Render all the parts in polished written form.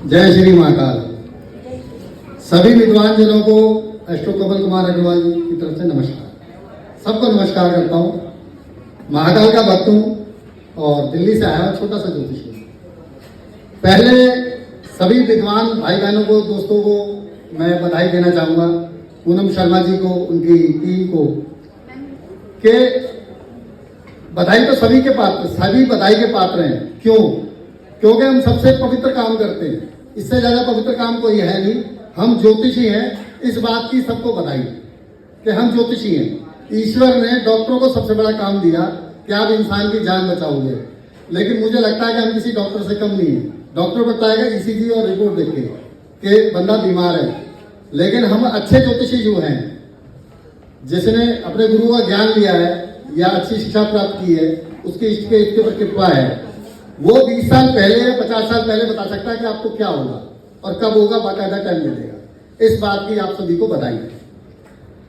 जय श्री महाकाल। सभी विद्वान जनों को एस्ट्रो कमल कुमार अग्रवाल जी की तरफ से नमस्कार। सबको नमस्कार करता हूँ। महाकाल का भक्त हूँ और दिल्ली से आया हूँ, छोटा सा ज्योतिषी। पहले सभी विद्वान भाई बहनों को, दोस्तों को मैं बधाई देना चाहूँगा, पूनम शर्मा जी को, उनकी टीम को, कि बधाई तो सभी बधाई के पात्र हैं। क्यों? क्योंकि हम सबसे पवित्र काम करते हैं, इससे ज्यादा पवित्र काम कोई है नहीं। हम ज्योतिषी हैं, इस बात की सबको बधाई कि हम ज्योतिषी हैं। ईश्वर ने डॉक्टरों को सबसे बड़ा काम दिया कि आप इंसान की जान बचाओगे, लेकिन मुझे लगता है कि हम किसी डॉक्टर से कम नहीं है। डॉक्टर बताएगा ईसीजी और रिपोर्ट देख के कि बंदा बीमार है, लेकिन हम अच्छे ज्योतिषी जो हैं, जिसने अपने गुरु का ज्ञान लिया है या अच्छी शिक्षा प्राप्त की है, उसके इष्ट के ऊपर कृपा है, वो 20 साल पहले या 50 साल पहले बता सकता है कि आपको क्या होगा और कब होगा, बाकायदा टाइम मिलेगा। इस बात की आप सभी को बधाई।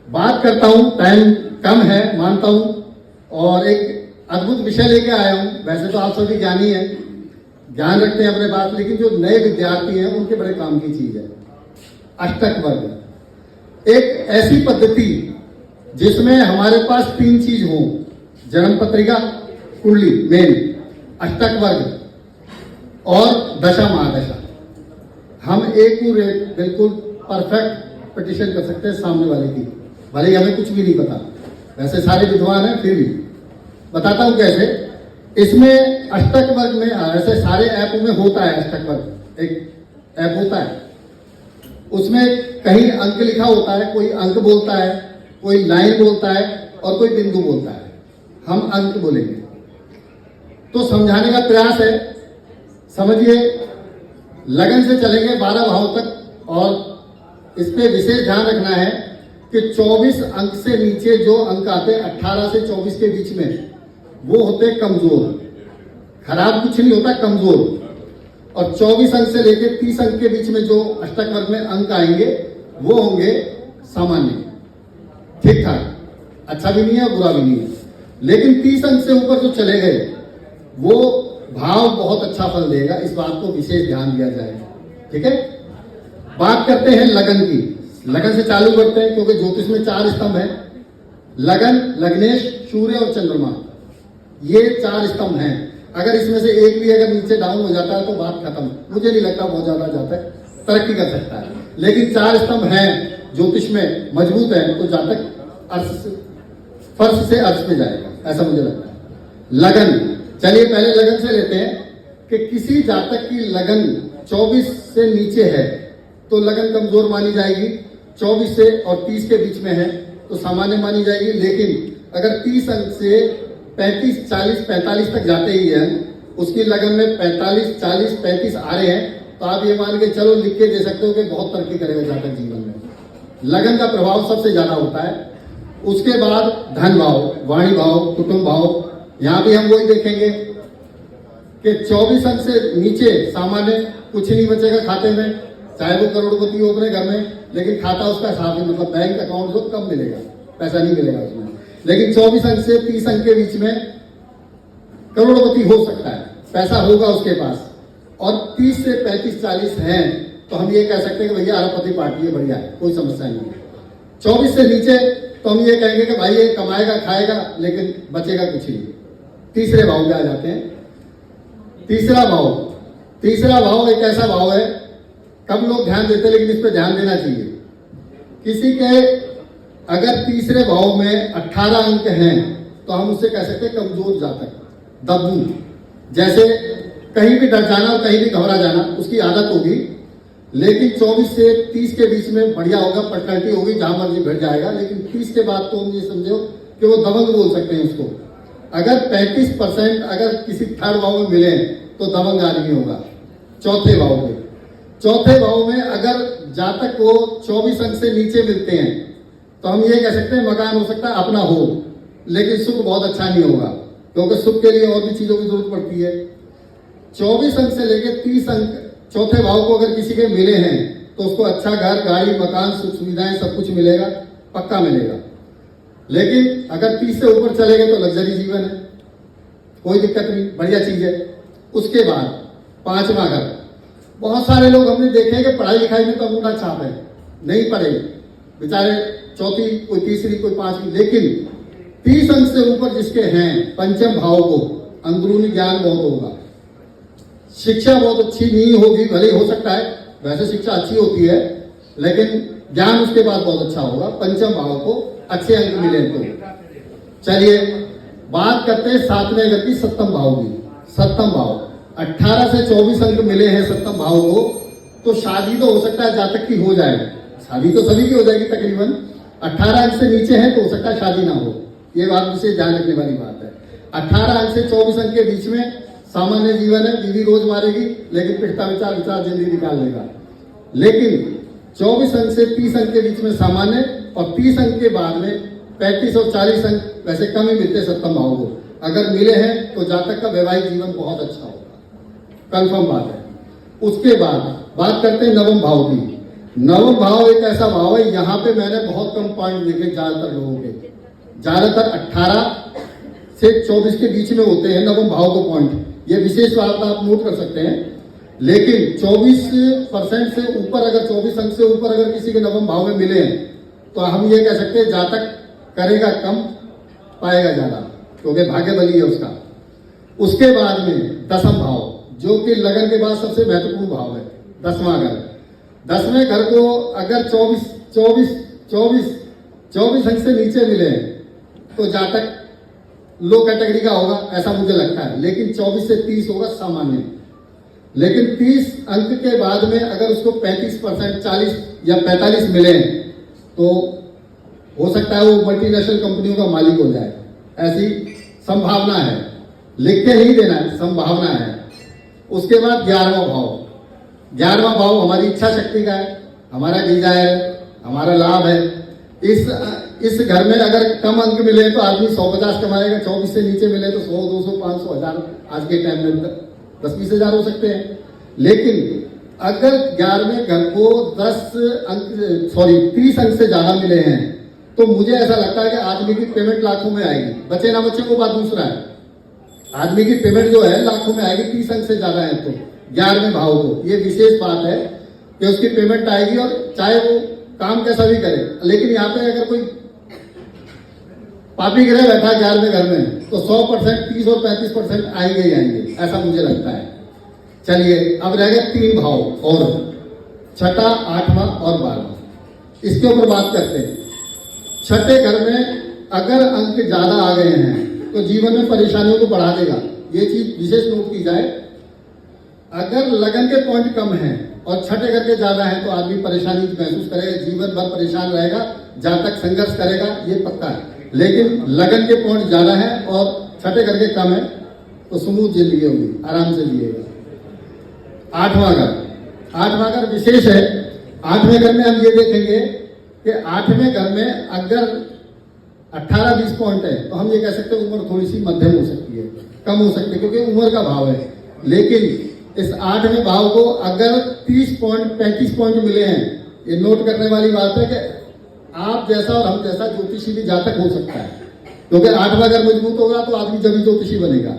बात करता हूं, टाइम कम है मानता हूं, और एक अद्भुत विषय लेके आया हूं। वैसे तो आप सभी ज्ञानी हैं, ज्ञान रखते हैं अपने बात, लेकिन जो नए विद्यार्थी हैं उनके बड़े काम की चीज है अष्टक वर्ग। एक ऐसी पद्धति जिसमें हमारे पास 3 चीज हो: जन्म पत्रिका, कुंडली मेन, अष्टक वर्ग और दशा महादशा। हम एक बिल्कुल परफेक्ट पिटिशन कर सकते हैं सामने वाले की, भले ही हमें कुछ भी नहीं पता। वैसे सारे विद्वान हैं, फिर भी बताता हूं कैसे। इसमें अष्टक वर्ग में, ऐसे सारे ऐप में होता है अष्टक वर्ग, एक ऐप होता है, उसमें कहीं अंक लिखा होता है, कोई अंक बोलता है, कोई लाइन बोलता है और कोई बिंदु बोलता है। हम अंक बोलेंगे तो समझाने का प्रयास है। समझिए, लगन से चलेंगे 12 भाव तक, और इस पे विशेष ध्यान रखना है कि 24 अंक से नीचे जो अंक आते हैं 18 से 24 के बीच में, वो होते कमजोर। खराब कुछ नहीं होता, कमजोर। और 24 अंक से लेकर 30 अंक के बीच में जो अष्टक वर्ग में अंक आएंगे वो होंगे सामान्य, ठीक ठाक, अच्छा भी नहीं है बुरा भी नहीं है। लेकिन 30 अंक से ऊपर जो चले गए वो भाव बहुत अच्छा फल देगा। इस बात को विशेष ध्यान दिया जाएगा, ठीक है। बात करते हैं लगन की। लगन से चालू करते हैं, क्योंकि ज्योतिष में 4 स्तंभ हैं: लगन, लग्नेश, सूर्य और चंद्रमा। ये 4 स्तंभ हैं। अगर इसमें से एक भी अगर नीचे डाउन हो जाता है तो बात खत्म। मुझे नहीं लगता बहुत ज्यादा जाता है, तरक्की कर सकता है, लेकिन 4 स्तंभ हैं ज्योतिष में, मजबूत है तो जातक फर्श से अर्श पे जाएगा, ऐसा मुझे लगता है। लगन, चलिए पहले लगन से लेते हैं कि किसी जातक की लगन 24 से नीचे है तो लगन कमजोर मानी जाएगी। 24 से और 30 के बीच में है तो सामान्य मानी जाएगी। लेकिन अगर 30 अंक से 35, 40, 45 तक जाते ही हैं, उसकी लगन में 45, 40, 35 आ रहे हैं, तो आप ये मान के चलो, लिख के दे सकते हो कि बहुत तरक्की करेगा जातक जीवन में। लगन का प्रभाव सबसे ज्यादा होता है। उसके बाद धन भाव, वाणी भाव, कुटुंब भाव। यहां भी हम वही देखेंगे कि 24 अंक से नीचे सामान्य, कुछ नहीं बचेगा खाते में, चाहे वो करोड़पति हो अपने घर में, लेकिन खाता उसका साफ है, मतलब बैंक अकाउंट जो कम मिलेगा, पैसा नहीं मिलेगा उसमें। लेकिन 24 अंक से 30 अंक के बीच में करोड़पति हो सकता है, पैसा होगा उसके पास। और 30 से 35, 40 हैं तो हम ये कह सकते हैं कि भैया अरबपति पार्टी है, बढ़िया है, कोई समस्या नहीं है। 24 से नीचे तो हम ये कहेंगे कि भाई ये कमाएगा, खाएगा, लेकिन बचेगा कुछ नहीं। तीसरे भाव में आ जाते हैं। तीसरा भाव एक ऐसा भाव है, कम लोग ध्यान देते, लेकिन इस पर ध्यान देना चाहिए। किसी के अगर तीसरे भाव में 18 अंक हैं तो हम उससे कह सकते हैं कमजोर जातक, दब्बू। जैसे कहीं भी डर जाना और कहीं भी घबरा जाना उसकी आदत होगी, लेकिन 24 से 30 के बीच में बढ़िया होगा, पर्सनैलिटी होगी, जहां मर्जी भिड़ जाएगा। लेकिन 30 के बाद तो हम ये समझो कि वो दबंग बोल सकते हैं उसको। अगर 35% अगर किसी थर्ड भाव में मिले तो दबंग आदमी होगा। चौथे भाव में अगर जातक को 24 अंक से नीचे मिलते हैं तो हम ये कह सकते हैं मकान हो सकता है अपना हो, लेकिन सुख बहुत अच्छा नहीं होगा, क्योंकि सुख के लिए और भी चीजों की जरूरत पड़ती है। 24 अंक से लेकर 30 अंक चौथे भाव को अगर किसी के मिले हैं तो उसको अच्छा घर, गाड़ी, मकान, सुख सुविधाएं सब कुछ मिलेगा, पक्का मिलेगा। लेकिन अगर 30 से ऊपर चले गए तो लग्जरी जीवन है, कोई दिक्कत नहीं, बढ़िया चीज है। उसके बाद 5वां घर, बहुत सारे लोग हमने देखे हैं कि पढ़ाई लिखाई में तो अंगूठा छाप है, नहीं पढ़े बेचारे, चौथी कोई तीसरी कोई पांचवी, लेकिन 30 अंक से ऊपर जिसके हैं पंचम भाव को, अंदरूनी ज्ञान बहुत होगा, शिक्षा बहुत अच्छी नहीं होगी, भले हो सकता है, वैसे शिक्षा अच्छी होती है, लेकिन ज्ञान उसके बाद बहुत अच्छा होगा, पंचम भाव को अच्छे अंक मिले तो। चलिए बात करते हैं सातवें घर की, सप्तम भाव की। सप्तम भाव 18 से 24 अंक मिले हैं सप्तम भाव को, तो शादी तो हो सकता है जातक की हो जाए, शादी तो सभी की हो जाएगी तकरीबन। 18 अंक से नीचे है तो हो सकता है शादी ना हो, ये बात विशेष ध्यान रखने वाली बात है। 18 अंक से 24 अंक के बीच में सामान्य जीवन है, बीवी रोज मारेगी लेकिन पिटता विचार जिंदगी निकाल लेगा। लेकिन 24 अंक से 30 अंक के बीच में सामान्य, और 30 अंक के बाद में 35 और 40 अंक वैसे कम ही मिलते हैं सप्तम भाव को, अगर मिले हैं तो जातक का वैवाहिक जीवन बहुत अच्छा होगा, कंफर्म बात है। उसके बाद बात करते हैं नवम भाव की। नवम भाव एक ऐसा भाव है, यहाँ पे मैंने बहुत कम पॉइंट देखे ज्यादातर लोगों के, ज्यादातर 18 से 24 के बीच में होते हैं नवम भाव को पॉइंट, ये विशेष बात आप नोट कर सकते हैं। लेकिन 24% से ऊपर, अगर 24 अंक से ऊपर अगर किसी के नवम भाव में मिले हैं तो हम ये कह सकते हैं जातक करेगा कम, पाएगा ज्यादा, क्योंकि भाग्य बली है उसका। उसके बाद में दसम भाव, जो कि लगन के बाद सबसे महत्वपूर्ण भाव है, 10वां घर। 10वें घर को अगर 24 अंक से नीचे मिले हैं तो जातक लो कैटेगरी का होगा, ऐसा मुझे लगता है। लेकिन 24 से 30 होगा सामान्य। लेकिन 30 अंक के बाद में अगर उसको 35%, 40 या 45 मिले तो हो सकता है वो मल्टीनेशनल कंपनियों का मालिक हो जाए, ऐसी संभावना है, लिख के ही देना है, संभावना है। उसके बाद 11वां भाव। 11वां भाव हमारी इच्छा शक्ति का है, हमारा डिजायर, हमारा लाभ है। इस घर में अगर कम अंक मिले तो आदमी 150 कमाएगा, 24 से नीचे मिले तो 100, 200, 500, 1000 आज के टाइम में 10-20 हजार हो सकते हैं। लेकिन अगर 11वें घर को 30 अंक से ज्यादा मिले हैं तो मुझे ऐसा लगता है कि आदमी की पेमेंट लाखों में आएगी, बचे ना बच्चे को बात दूसरा है, आदमी की पेमेंट जो है लाखों में आएगी, 30 अंक से ज्यादा है तो 11वें भाव को, ये विशेष बात है कि उसकी पेमेंट आएगी, और चाहे वो काम कैसा भी करे। लेकिन यहाँ पे अगर कोई पापी ग्रह बैठा 11वें घर में तो 100%, 30 और 35% आएंगे ही आएंगे, ऐसा मुझे लगता है। चलिए अब रह गए 3 भाव, और 6ठा, 8वां और 12वां, इसके ऊपर बात करते हैं। छठे घर में अगर अंक ज्यादा आ गए हैं तो जीवन में परेशानियों को बढ़ा देगा, ये चीज विशेष नोट की जाए। अगर लगन के पॉइंट कम हैं और छठे घर के ज्यादा हैं तो आदमी परेशानी महसूस करेगा, जीवन भर परेशान रहेगा, जातक संघर्ष करेगा, ये पक्का है। लेकिन लगन के पॉइंट ज्यादा है और छठे घर के कम है तो स्मूथ जिंदगी होगी, आराम से जिएगा। 8वां घर, 8वां घर विशेष है। 8वें घर में हम ये देखेंगे कि 8वें घर में अगर 18-20 पॉइंट है तो हम ये कह सकते हैं उम्र थोड़ी सी मध्यम हो सकती है, कम हो सकती है, क्योंकि उम्र का भाव है। लेकिन इस 8वें भाव को अगर 30 पॉइंट, 35 पॉइंट मिले हैं, ये नोट करने वाली बात है कि आप जैसा और हम जैसा ज्योतिषी भी जातक हो सकता है, क्योंकि 8वां घर मजबूत होगा तो आदमी जब ज्योतिषी बनेगा।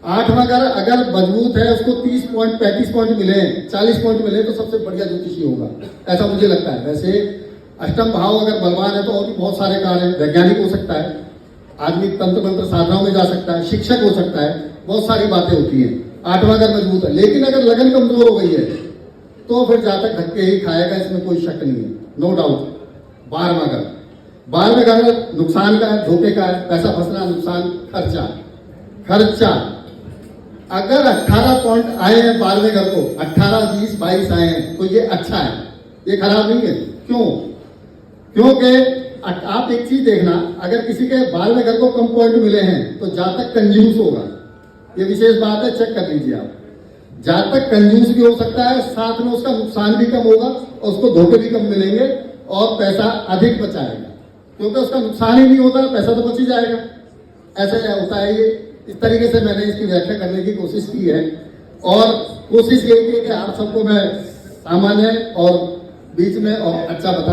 8वां घर अगर मजबूत है, उसको 30 पॉइंट, 35 पॉइंट मिले, 40 पॉइंट मिले तो सबसे बढ़िया ज्योतिषी होगा, ऐसा मुझे लगता है। वैसे अष्टम भाव अगर बलवान है तो और भी बहुत सारे कार्य हैं, वैज्ञानिक हो सकता है, आदमी तंत्र मंत्र साधनाओं में जा सकता है, शिक्षक हो सकता है, बहुत सारी बातें होती हैं। 8वां घर मजबूत है। लेकिन अगर लगन कमजोर हो गई है तो फिर जातक धक्के ही खाएगा, इसमें कोई शक नहीं है, नो डाउट। 12वां घर, 12वें घर नुकसान का है, धोखे का है, पैसा फंसना, नुकसान, खर्चा। अगर 18 पॉइंट आए हैं 12वें घर को, 18, 20, 22 आए हैं तो ये अच्छा है, ये खराब नहीं है। क्यों? क्योंकि आप एक चीज देखना, अगर किसी के 12वें घर को कम पॉइंट मिले हैं तो जातक कंजूस होगा, ये विशेष बात है, चेक कर लीजिए आप। जातक कंजूस भी हो सकता है, साथ में उसका नुकसान भी कम होगा और उसको धोखे भी कम मिलेंगे और पैसा अधिक बचाएगा, क्योंकि उसका नुकसान ही नहीं होता, पैसा तो बच ही जाएगा। ऐसे होता है ये। इस तरीके से मैंने इसकी व्याख्या करने की कोशिश की है, और कोशिश यही की कि आप सबको मैं सामान्य और बीच में और अच्छा बता